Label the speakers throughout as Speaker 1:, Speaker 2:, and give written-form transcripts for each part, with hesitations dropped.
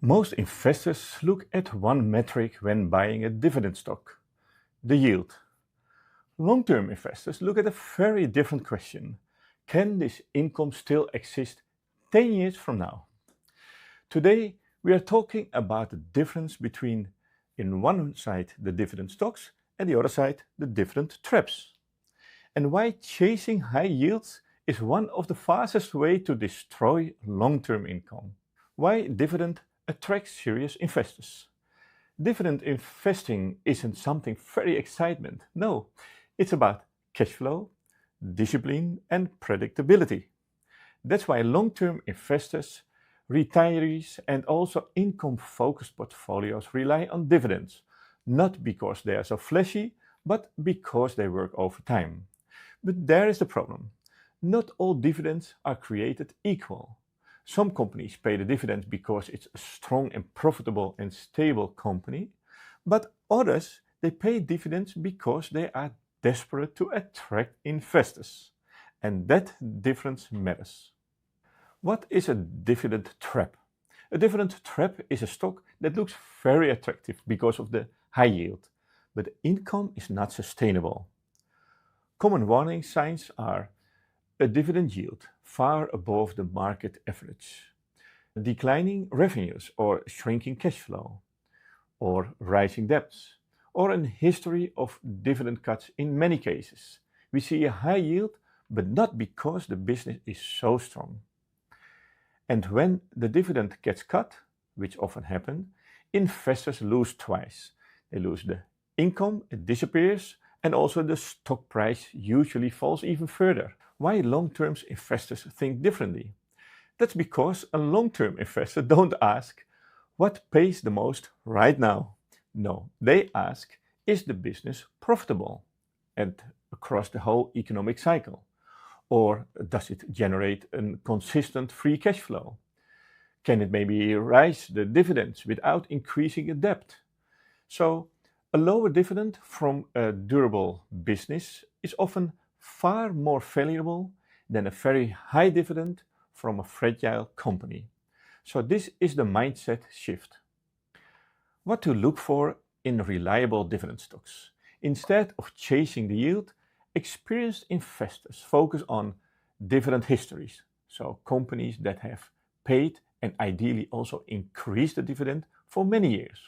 Speaker 1: Most investors look at one metric when buying a dividend stock, the yield. Long-term investors look at a very different question. Can this income still exist 10 years from now? Today, we are talking about the difference between, in one side, the dividend stocks, and the other side, the dividend traps. And why chasing high yields is one of the fastest ways to destroy long-term income. Why dividend attracts serious investors. Dividend investing isn't something very excitement. No, it's about cash flow, discipline, and predictability. That's why long-term investors, retirees, and also income-focused portfolios rely on dividends, not because they are so flashy, but because they work over time. But there is the problem. Not all dividends are created equal. Some companies pay the dividend because it's a strong and profitable and stable company, but others, they pay dividends because they are desperate to attract investors. And that difference matters. What is a dividend trap? A dividend trap is a stock that looks very attractive because of the high yield, but the income is not sustainable. Common warning signs are a dividend yield far above the market average, declining revenues or shrinking cash flow, or rising debts, or a history of dividend cuts in many cases. We see a high yield, but not because the business is so strong. And when the dividend gets cut, which often happens, investors lose twice. They lose the income, it disappears, and also the stock price usually falls even further. Why long-term investors think differently? That's because a long-term investor don't ask what pays the most right now. No, they ask, is the business profitable and across the whole economic cycle? Or does it generate a consistent free cash flow? Can it maybe rise the dividends without increasing the debt? So a lower dividend from a durable business is often far more valuable than a very high dividend from a fragile company. So this is the mindset shift. What to look for in reliable dividend stocks? Instead of chasing the yield, experienced investors focus on dividend histories. So companies that have paid and ideally also increased the dividend for many years.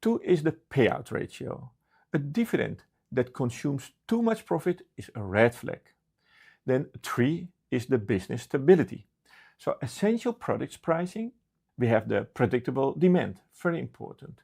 Speaker 1: 2 is the payout ratio. A dividend that consumes too much profit is a red flag. Then 3 is the business stability. So essential products pricing, we have the predictable demand, very important.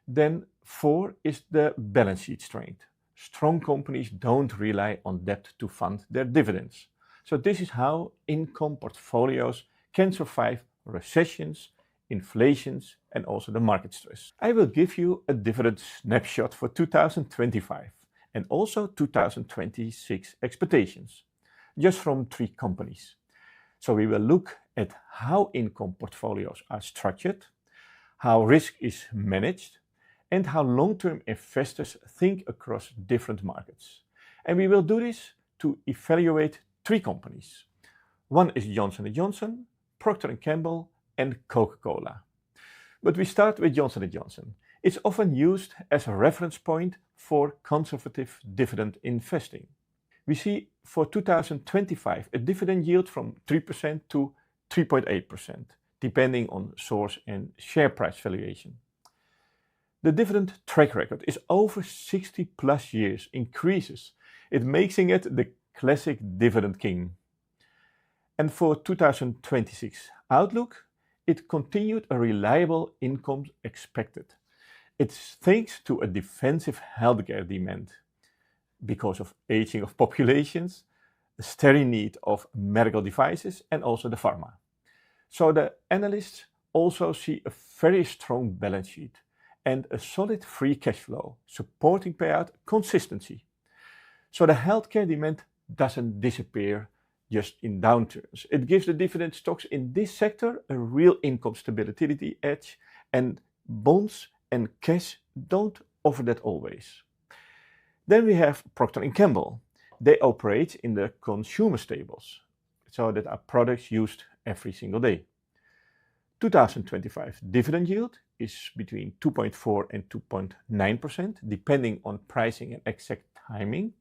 Speaker 1: Then 4 is the balance sheet strength. Strong companies don't rely on debt to fund their dividends. So this is how income portfolios can survive recessions, inflations, and also the market stress. I will give you a dividend snapshot for 2025 and also 2026 expectations, just from 3 companies. So we will look at how income portfolios are structured, how risk is managed, and how long-term investors think across different markets. And we will do this to evaluate 3 companies. One is Johnson & Johnson, Procter Gamble, and Coca-Cola. But we start with Johnson & Johnson. It's often used as a reference point for conservative dividend investing. We see for 2025 a dividend yield from 3% to 3.8%, depending on source and share price valuation. The dividend track record is over 60 plus years, increases. It making it the classic dividend king. And for 2026 outlook, it continued a reliable income expected. It's thanks to a defensive healthcare demand because of aging of populations, the steady need of medical devices, and also the pharma. So the analysts also see a very strong balance sheet and a solid free cash flow, supporting payout consistency. So the healthcare demand doesn't disappear just in downturns. It gives the dividend stocks in this sector a real income stability edge, and bonds and cash don't offer that always. Then we have Procter Gamble. They operate in the consumer staples, so that are products used every single day. 2025 dividend yield is between 2.4 and 2.9%, depending on pricing and exact timing.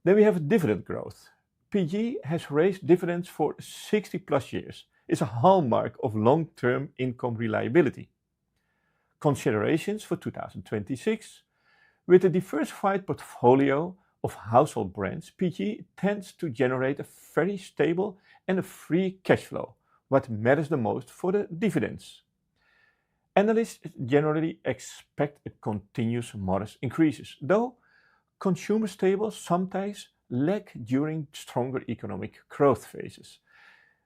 Speaker 1: Then we have dividend growth. PG has raised dividends for 60 plus years. It's a hallmark of long-term income reliability. Considerations for 2026. With a diversified portfolio of household brands, PG tends to generate a very stable and a free cash flow, what matters the most for the dividends. Analysts generally expect a continuous modest increases, though consumer staples sometimes lag during stronger economic growth phases,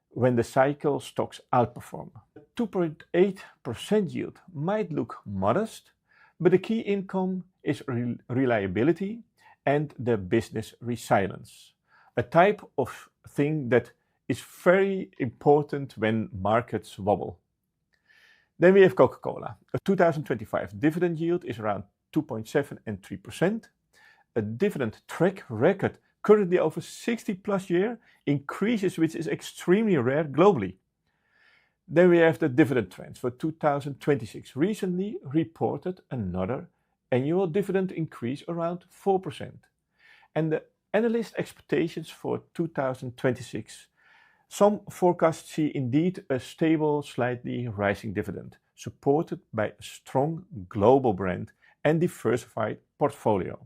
Speaker 1: when the cycle stocks outperform. 2.8% yield might look modest, but the key income is reliability and the business resilience, a type of thing that is very important when markets wobble. Then we have Coca-Cola. A 2025 dividend yield is around 2.7 and 3%. A dividend track record currently over 60 plus years increases, which is extremely rare globally. Then we have the dividend trends for 2026. Recently reported another annual dividend increase around 4%. And the analyst expectations for 2026. Some forecasts see indeed a stable, slightly rising dividend, supported by a strong global brand and diversified portfolio,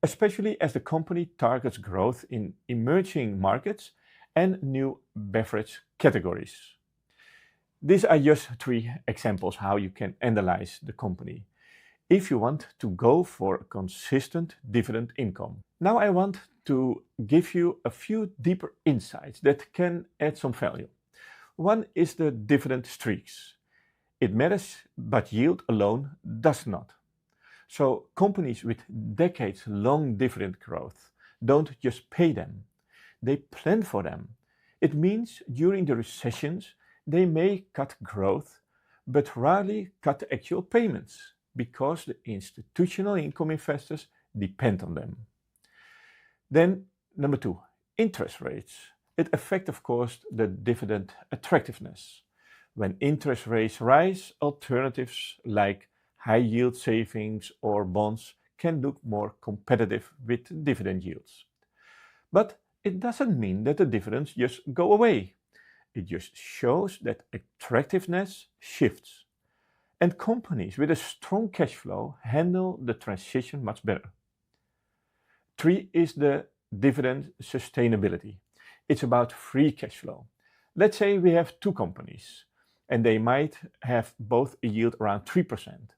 Speaker 1: especially as the company targets growth in emerging markets and new beverage categories. These are just 3 examples how you can analyze the company if you want to go for a consistent dividend income. Now I want to give you a few deeper insights that can add some value. One is the dividend streaks. It matters, but yield alone does not. So companies with decades-long dividend growth don't just pay them, they plan for them. It means during the recessions, they may cut growth, but rarely cut the actual payments, because the institutional income investors depend on them. Then, number 2, interest rates. It affects, of course, the dividend attractiveness. When interest rates rise, alternatives like high-yield savings or bonds can look more competitive with dividend yields. But it doesn't mean that the dividends just go away. It just shows that attractiveness shifts. And companies with a strong cash flow handle the transition much better. 3 is the dividend sustainability. It's about free cash flow. Let's say we have 2 companies, and they might have both a yield around 3%.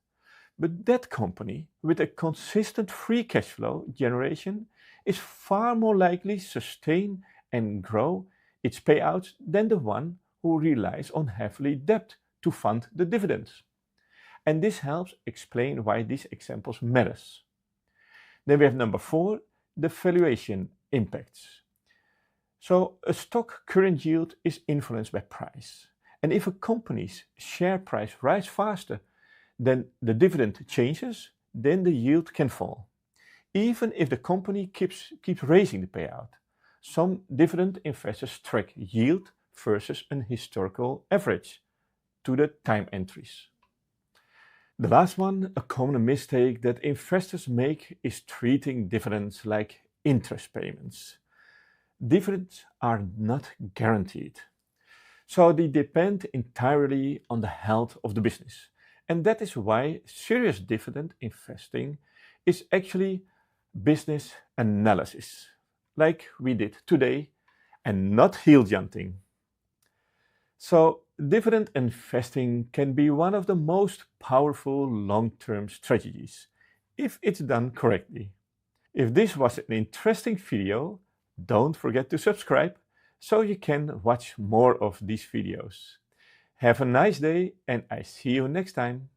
Speaker 1: But that company with a consistent free cash flow generation is far more likely to sustain and grow its payouts than the one who relies on heavily debt to fund the dividends. And this helps explain why these examples matters. Then we have number 4, the valuation impacts. So a stock current yield is influenced by price. And if a company's share price rises faster than the dividend changes, then the yield can fall. Even if the company keeps raising the payout. Some dividend investors track yield versus an historical average to the time entries. The last one, a common mistake that investors make, is treating dividends like interest payments. Dividends are not guaranteed, so they depend entirely on the health of the business. And that is why serious dividend investing is actually business analysis, like we did today, and not heel hunting. So dividend investing can be one of the most powerful long-term strategies, if it's done correctly. If this was an interesting video, don't forget to subscribe so you can watch more of these videos. Have a nice day, and I see you next time.